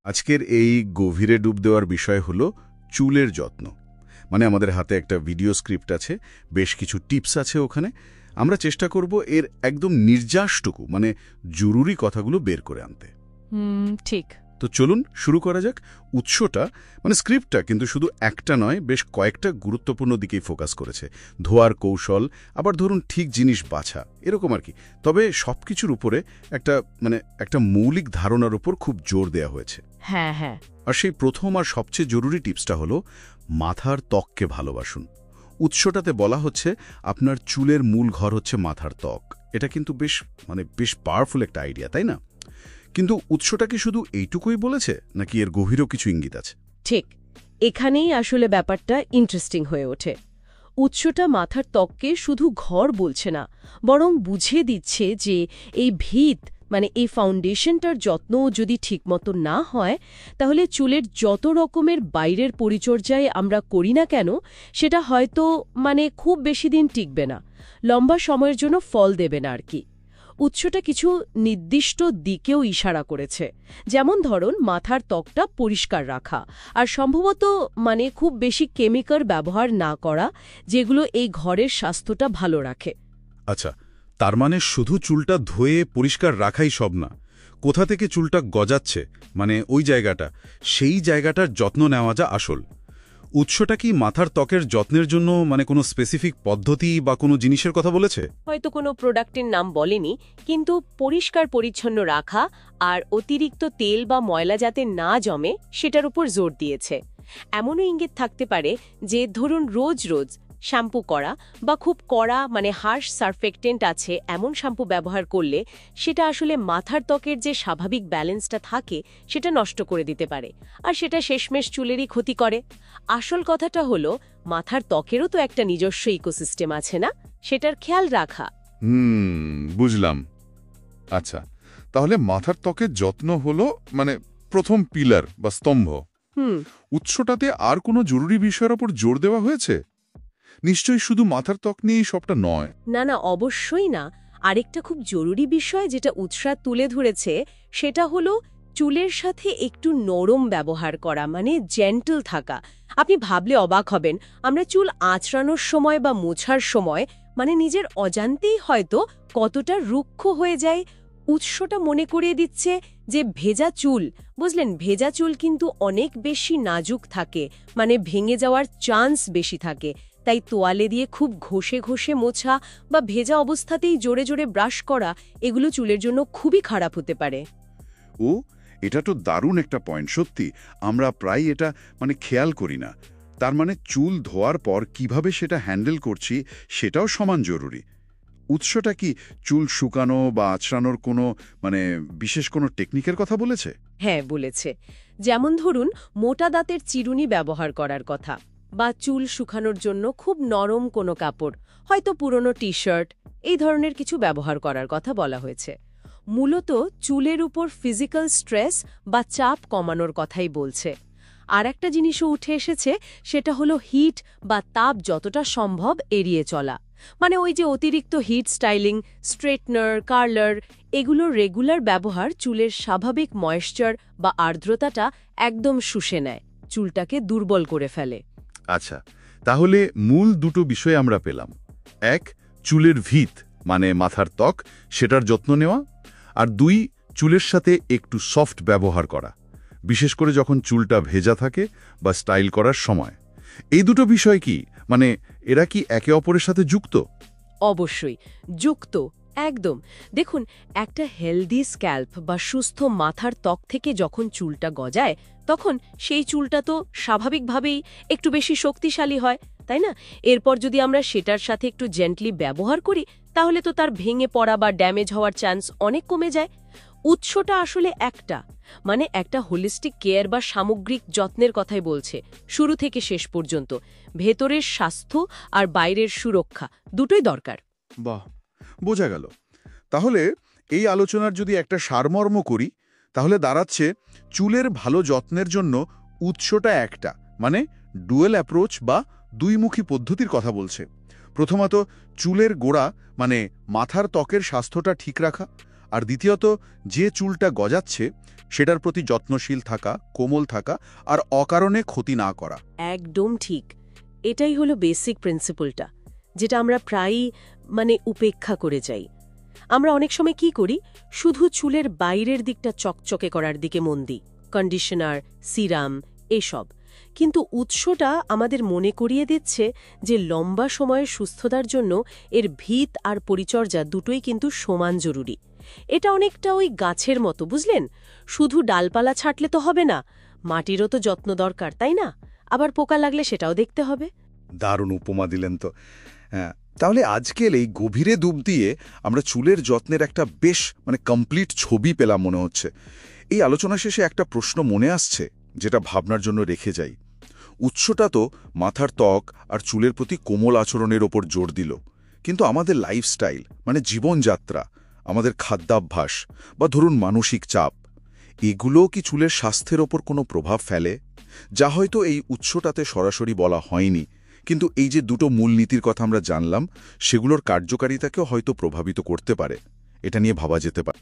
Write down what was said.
আজকের এই গভীরে ডুব দেওয়ার বিষয় হলো চুলের যত্ন। মানে আমাদের হাতে একটা ভিডিও স্ক্রিপ্ট আছে, বেশ কিছু টিপস আছে ওখানে। আমরা চেষ্টা করব এর একদম নির্যাসটুকু মানে জরুরি কথাগুলো বের করে আনতে। ঠিক। তো চলুন শুরু করা যাক। উৎসটা মানে স্ক্রিপ্টটা কিন্তু শুধু একটা নয়, বেশ কয়েকটা গুরুত্বপূর্ণ দিকেই ফোকাস করেছে। ধোয়ার কৌশল, আবার ধরুন ঠিক জিনিস বাছা, এরকম আর কি। তবে সবকিছুর উপরে একটা মৌলিক ধারণার উপর খুব জোর দেওয়া হয়েছে। হ্যাঁ হ্যাঁ। আর সেই প্রথম আর সবচেয়ে জরুরি টিপসটা হলো মাথার ত্বককে ভালোবাসুন। উৎসটাতে বলা হচ্ছে আপনার চুলের মূল ঘর হচ্ছে মাথার ত্বক। এটা কিন্তু বেশ পাওয়ারফুল একটা আইডিয়া, তাই না? কিন্তু উৎসটা কি শুধু এইটুকুই বলেছে, নাকি এর গভীরও কিছু ইঙ্গিত আছে? ঠিক, এখানেই আসলে ব্যাপারটা ইন্টারেস্টিং হয়ে ওঠে। উৎসটা মাথার ত্বককে শুধু ঘর বলছে না, বরং বুঝিয়ে দিচ্ছে যে এই ভিত মানে এই ফাউন্ডেশনটার যত্ন যদি ঠিকমতো না হয়, তাহলে চুলের যত রকমের বাইরের পরিচর্যায় আমরা করি না কেন, সেটা হয়তো খুব বেশি দিন টিকবে না, লম্বা সময়ের জন্য ফল দেবে না আর কি। উৎসটা কিছু নির্দিষ্ট দিকেও ইশারা করেছে, যেমন ধরুন মাথার ত্বকটা পরিষ্কার রাখা, আর সম্ভবত খুব বেশি কেমিক্যাল ব্যবহার না করা, যেগুলো এই ঘরের স্বাস্থ্যটা ভালো রাখে। আচ্ছা, তার মানে শুধু চুলটা ধুয়ে পরিষ্কার রাখাই সব না। কোথা থেকে চুলটা গজাচ্ছে, ওই জায়গাটা, সেই জায়গাটার যত্ন নেওয়া যা আসল। উৎসটা কি মাথার ত্বকের যত্নের জন্য কোনো স্পেসিফিক পদ্ধতি বা কোনো জিনিসের কথা বলেছে? হয়তো কোনো প্রোডাক্টের নাম বলেনি, কিন্তু পরিষ্কার পরিচ্ছন্ন রাখা আর অতিরিক্ত তেল বা ময়লা যাতে না জমে সেটার উপর জোর দিয়েছে। এমনও ইঙ্গিত থাকতে পারে যে ধরুন রোজ রোজ শ্যাম্পু করা বা খুব কড়া হার্শ সারফেক্টেন্ট আছে এমন শ্যাম্পু ব্যবহার করলে সেটা আসলে মাথার ত্বকের যে স্বাভাবিক ব্যালেন্সটা থাকে সেটা নষ্ট করে দিতে পারে, আর সেটা শেষমেশ চুলেরই ক্ষতি করে। আসল কথাটা হলো মাথার ত্বকেরও তো একটা নিজস্ব ইকোসিস্টেম আছে না, সেটার খেয়াল রাখা। বুঝলাম। আচ্ছা, তাহলে মাথার ত্বকের যত্ন হলো প্রথম পিলার বা স্তম্ভ। উৎসটাতে আর কোনো জরুরি বিষয়ের উপর জোর দেওয়া হয়েছে? নিশ্চয়ই শুধু মাথার ত্বক নিয়েই সবটা নয়। না, অবশ্যই না। আরেকটা খুব জরুরি বিষয় যেটা উৎসা তুলে ধরেছে, সেটা হলো চুলের সাথে একটু নরম ব্যবহার করা, জেন্টল থাকা। আপনি ভাবলে অবাক হবেন, আমরা চুল আঁচড়ানোর সময় বা মোছার সময় নিজের অজান্তেই হয়তো কতটা রুক্ষ হয়ে যায়। উৎসটা মনে করিয়ে দিচ্ছে যে ভেজা চুল, বুঝলেন, ভেজা চুল কিন্তু অনেক বেশি নাজুক থাকে, ভেঙে যাওয়ার চান্স বেশি থাকে। তাই তোয়ালে দিয়ে খুব ঘষে ঘষে মোছা বা ভেজা অবস্থাতেই জোরে জোরে ব্রাশ করা, এগুলো চুলের জন্য খুবই খারাপ হতে পারে। ও, এটা তো দারুণ একটা পয়েন্ট। সত্যি আমরা প্রায় এটা খেয়াল করি না। তার চুল ধোয়ার পর কিভাবে সেটা হ্যান্ডেল করছি সেটাও সমান জরুরি। উৎসটা কি চুল শুকানো বা আঁচড়ানোর কোনো বিশেষ কোনো টেকনিকের কথা বলেছে? হ্যাঁ, বলেছে। যেমন ধরুন মোটা দাঁতের চিরুনি ব্যবহার করার কথা, বা চুল শুকানোর জন্য খুব নরম কোনো কাপড়, হয়তো পুরনো টি শার্ট, এই ধরনের কিছু ব্যবহার করার কথা বলা হয়েছে। মূলত চুলের উপর ফিজিক্যাল স্ট্রেস বা চাপ কমানোর কথাই বলছে। আর একটা জিনিসও উঠে এসেছে, সেটা হলো হিট বা তাপ যতটা সম্ভব এড়িয়ে চলা। ওই যে অতিরিক্ত হিট স্টাইলিং, স্ট্রেটনার, কার্লার, এগুলোর রেগুলার ব্যবহার চুলের স্বাভাবিক ময়েশ্চার বা আর্দ্রতাটা একদম শুষে নেয়, চুলটাকে দুর্বল করে ফেলে। আচ্ছা, তাহলে মূল দুটো বিষয় আমরা পেলাম। এক, চুলের ভিত মাথার ত্বক, সেটার যত্ন নেওয়া। আর দুই, চুলের সাথে একটু সফট ব্যবহার করা, বিশেষ করে যখন চুলটা ভেজা থাকে বা স্টাইল করার সময়। এই দুটো বিষয় কি এরা কি একে অপরের সাথে যুক্ত? অবশ্যই যুক্ত, একদম। দেখুন, একটা হেলদি স্ক্যাল্প বা সুস্থ মাথার ত্বক থেকে যখন চুলটা গজায়, তখন সেই চুলটা তো স্বাভাবিকভাবেই একটু বেশি শক্তিশালী হয়, তাই না? এরপর যদি আমরা সেটার সাথে একটু জেন্টলি ব্যবহার করি, তাহলে তো তার ভেঙে পড়া বা ড্যামেজ হওয়ার চান্স অনেক কমে যায়। উৎসটা আসলে একটা হোলিস্টিক কেয়ার বা সামগ্রিক যত্নের কথাই বলছে, শুরু থেকে শেষ পর্যন্ত। ভেতরের স্বাস্থ্য আর বাইরের সুরক্ষা দুটোই দরকার। বাহ, বোঝা গেল। তাহলে এই আলোচনার যদি একটা সারমর্ম করি, তাহলে দাঁড়াচ্ছে চুলের ভালো যত্নের জন্য উৎসটা একটা ডুয়েল অ্যাপ্রোচ বা দুইমুখী পদ্ধতির কথা বলছে। প্রথমত চুলের গোড়া মাথার ত্বকের স্বাস্থ্যটা ঠিক রাখা, আর দ্বিতীয়ত, যে চুলটা গজাচ্ছে সেটার প্রতি যত্নশীল থাকা, কোমল থাকা আর অকারণে ক্ষতি না করা। একদম ঠিক। এটাই হলো বেসিক প্রিন্সিপলটা, যেটা আমরা প্রায়ই উপেক্ষা করে যাই। আমরা অনেক সময় কি করি, শুধু চুলের বাইরের দিকটা চকচকে করার দিকে মন দিই, কন্ডিশনার, সিরাম, এসব। কিন্তু উৎসটা আমাদের মনে করিয়ে দিচ্ছে যে লম্বা সময়ের সুস্থতার জন্য এর ভিত আর পরিচর্যা দুটোই কিন্তু সমান জরুরি। এটা অনেকটা ওই গাছের মতো, বুঝলেন? শুধু ডালপালা ছাঁটলে তো হবে না, মাটিরও তো যত্ন দরকার, তাই না? আবার পোকা লাগলে সেটাও দেখতে হবে। দারুণ উপমা দিলেন তো। হ্যাঁ, তাহলে আজকের এই গভীরে ডুব দিয়ে আমরা চুলের যত্নের একটা বেশ কমপ্লিট ছবি পেলাম মনে হচ্ছে। এই আলোচনা শেষে একটা প্রশ্ন মনে আসছে, যেটা ভাবনার জন্য রেখে যাই। উৎসটা তো মাথার ত্বক আর চুলের প্রতি কোমল আচরণের ওপর জোর দিল, কিন্তু আমাদের লাইফস্টাইল জীবনযাত্রা, আমাদের খাদ্যাভ্যাস বা ধরুন মানসিক চাপ, এগুলোও কি চুলের স্বাস্থ্যের ওপর কোনো প্রভাব ফেলে, যা হয়তো এই উৎসটাতে সরাসরি বলা হয়নি, কিন্তু এই যে দুটো মূলনীতির কথা আমরা জানলাম, সেগুলোর কার্যকারিতাকেও হয়তো প্রভাবিত করতে পারে? এটা নিয়ে ভাবা যেতে পারে।